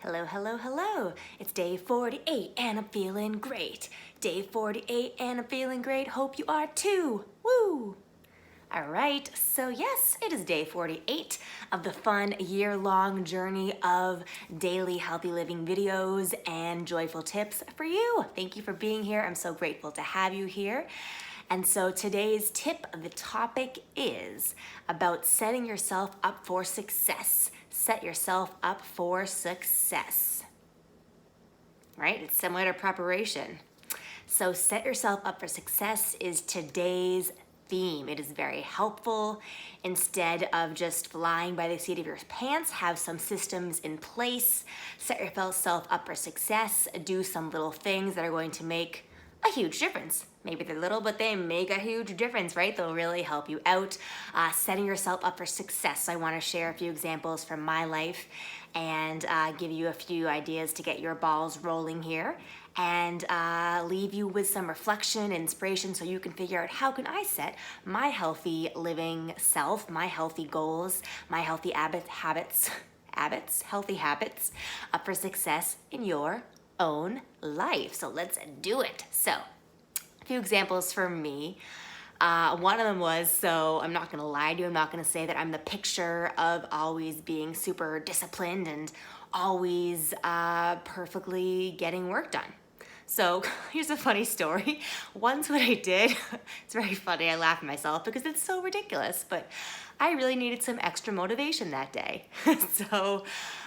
Hello, hello, hello. It's day 48 and I'm feeling great. Day 48 and I'm feeling great. Hope you are too. Woo! All right, so yes, it is day 48 of the fun year-long journey of daily healthy living videos and joyful tips for you. Thank you for being here. I'm so grateful to have you here. And so today's tip, the topic is about setting yourself up for success. Set yourself up for success. Right? It's similar to preparation. So set yourself up for success is today's theme. It is very helpful. Instead of just flying by the seat of your pants, have some systems in place. Set yourself up for success. Do some little things that are going to make a huge difference. Maybe they're little, but they make a huge difference, right? They'll really help you out. Setting yourself up for success. So I want to share a few examples from my life and give you a few ideas to get your balls rolling here and leave you with some reflection and inspiration so you can figure out how can I set my healthy living self, my healthy goals, my healthy healthy habits up for success in your own life. So let's do it. So a few examples for me. One of them was, so I'm not gonna lie to you, I'm not gonna say that I'm the picture of always being super disciplined and always perfectly getting work done. So here's a funny story. Once what I did, it's very funny, I laugh at myself because it's so ridiculous, but I really needed some extra motivation that day. So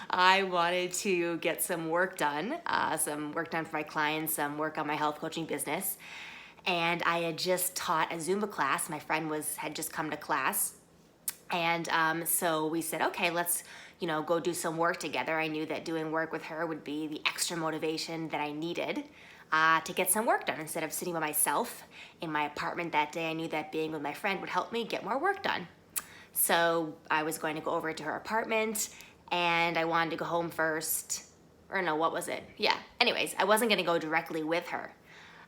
I wanted to get some work done for my clients, some work on my health coaching business. And I had just taught a Zumba class. My friend had just come to class. And so we said, okay, let's go do some work together. I knew that doing work with her would be the extra motivation that I needed to get some work done. Instead of sitting by myself in my apartment that day, I knew that being with my friend would help me get more work done. So I was going to go over to her apartment and I wanted to go home first. Or no, what was it? Yeah. Anyways, I wasn't going to go directly with her.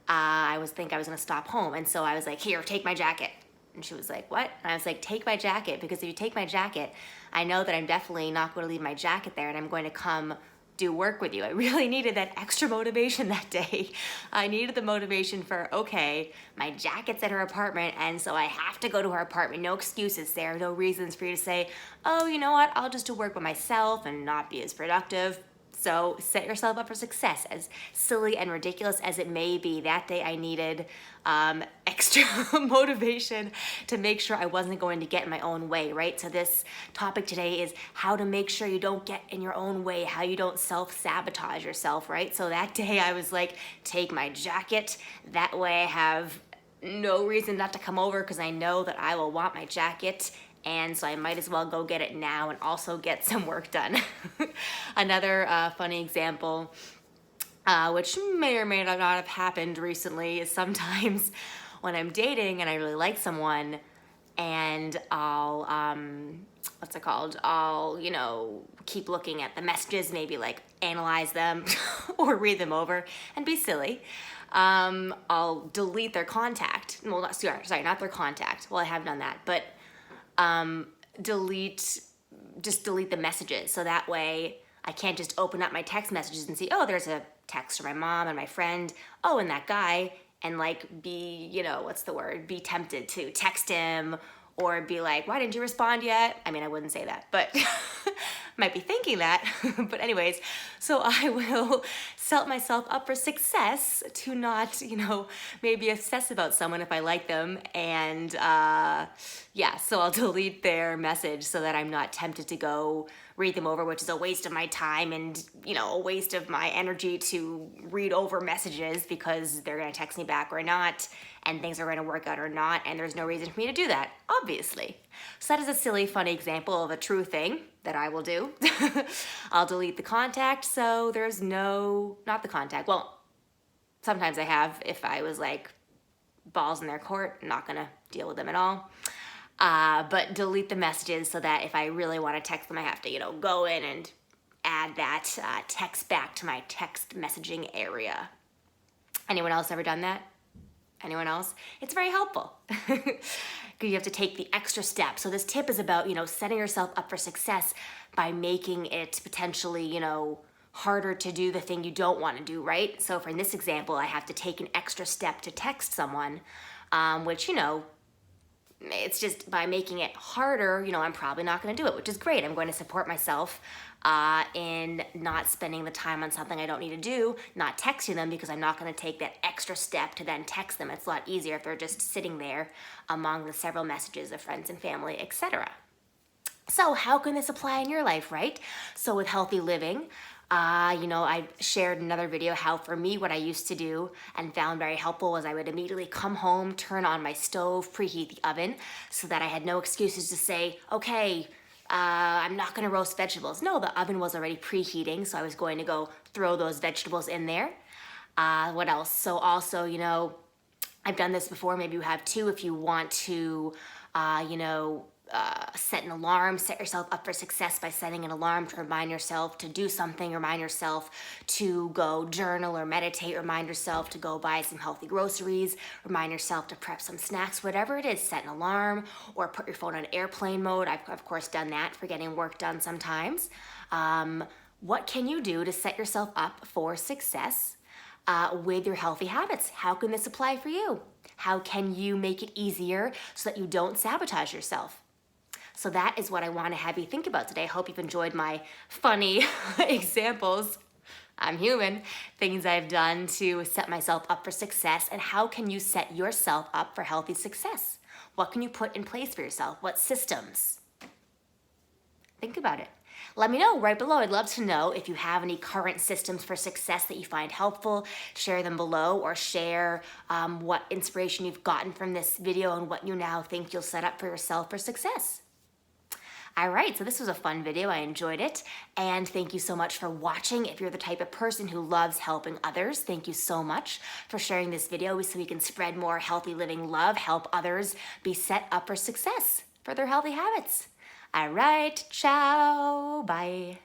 I was gonna stop home. And so I was like, here, take my jacket. And she was like, what? And I was like, take my jacket, because if you take my jacket, I know that I'm definitely not going to leave my jacket there and I'm going to come do work with you. I really needed that extra motivation that day. I needed the motivation for, okay, my jacket's at her apartment and so I have to go to her apartment. No excuses there, no reasons for you to say, oh, you know what, I'll just do work by myself and not be as productive. So set yourself up for success, as silly and ridiculous as it may be. That day I needed extra motivation to make sure I wasn't going to get in my own way, right? So this topic today is how to make sure you don't get in your own way, how you don't self-sabotage yourself, right? So that day I was like, take my jacket. That way I have no reason not to come over because I know that I will want my jacket. And so I might as well go get it now and also get some work done. Another funny example, which may or may not have happened recently, is sometimes when I'm dating and I really like someone and I'll, I'll, keep looking at the messages, maybe like analyze them or read them over and be silly. I'll delete their contact. Well, not their contact. Well, I have done that, but delete the messages. So that way I can't just open up my text messages and see, oh, there's a text from my mom and my friend. Oh, and that guy, and like be tempted to text him or be like, why didn't you respond yet? I mean, I wouldn't say that, but might be thinking that. But anyways, so I will set myself up for success to not, maybe obsess about someone if I like them. And so I'll delete their message so that I'm not tempted to go read them over, which is a waste of my time and, a waste of my energy to read over messages because they're going to text me back or not, and things are going to work out or not, and there's no reason for me to do that, obviously. So that is a silly, funny example of a true thing that I will do. I'll delete the contact, so there's not the contact. Well, sometimes I have, if I was like balls in their court, I'm not going to deal with them at all. But delete the messages so that if I really want to text them, I have to, go in and add that text back to my text messaging area. Anyone else ever done that? Anyone else? It's very helpful. You have to take the extra step. So this tip is about, setting yourself up for success by making it potentially, harder to do the thing you don't want to do, right? So for this example, I have to take an extra step to text someone, which, it's just by making it harder, I'm probably not going to do it, which is great. I'm going to support myself in not spending the time on something I don't need to do, not texting them, because I'm not going to take that extra step to then text them. It's a lot easier if they're just sitting there among the several messages of friends and family, etc. So how can this apply in your life, right? So with healthy living, I shared another video how for me what I used to do and found very helpful was I would immediately come home, turn on my stove, preheat the oven so that I had no excuses to say, okay, I'm not gonna roast vegetables. No, the oven was already preheating, so I was going to go throw those vegetables in there. What else? So also, I've done this before, maybe you have too, if you want to, set an alarm, set yourself up for success by setting an alarm to remind yourself to do something, remind yourself to go journal or meditate, remind yourself to go buy some healthy groceries, remind yourself to prep some snacks, whatever it is, set an alarm or put your phone on airplane mode. I've of course done that for getting work done sometimes. What can you do to set yourself up for success with your healthy habits? How can this apply for you? How can you make it easier so that you don't sabotage yourself? So that is what I want to have you think about today. I hope you've enjoyed my funny examples. I'm human. Things I've done to set myself up for success, and how can you set yourself up for healthy success? What can you put in place for yourself? What systems? Think about it. Let me know right below. I'd love to know if you have any current systems for success that you find helpful. Share them below, or share what inspiration you've gotten from this video and what you now think you'll set up for yourself for success. All right, so this was a fun video. I enjoyed it. And thank you so much for watching. If you're the type of person who loves helping others, thank you so much for sharing this video so we can spread more healthy living love, help others be set up for success for their healthy habits. All right, ciao, bye.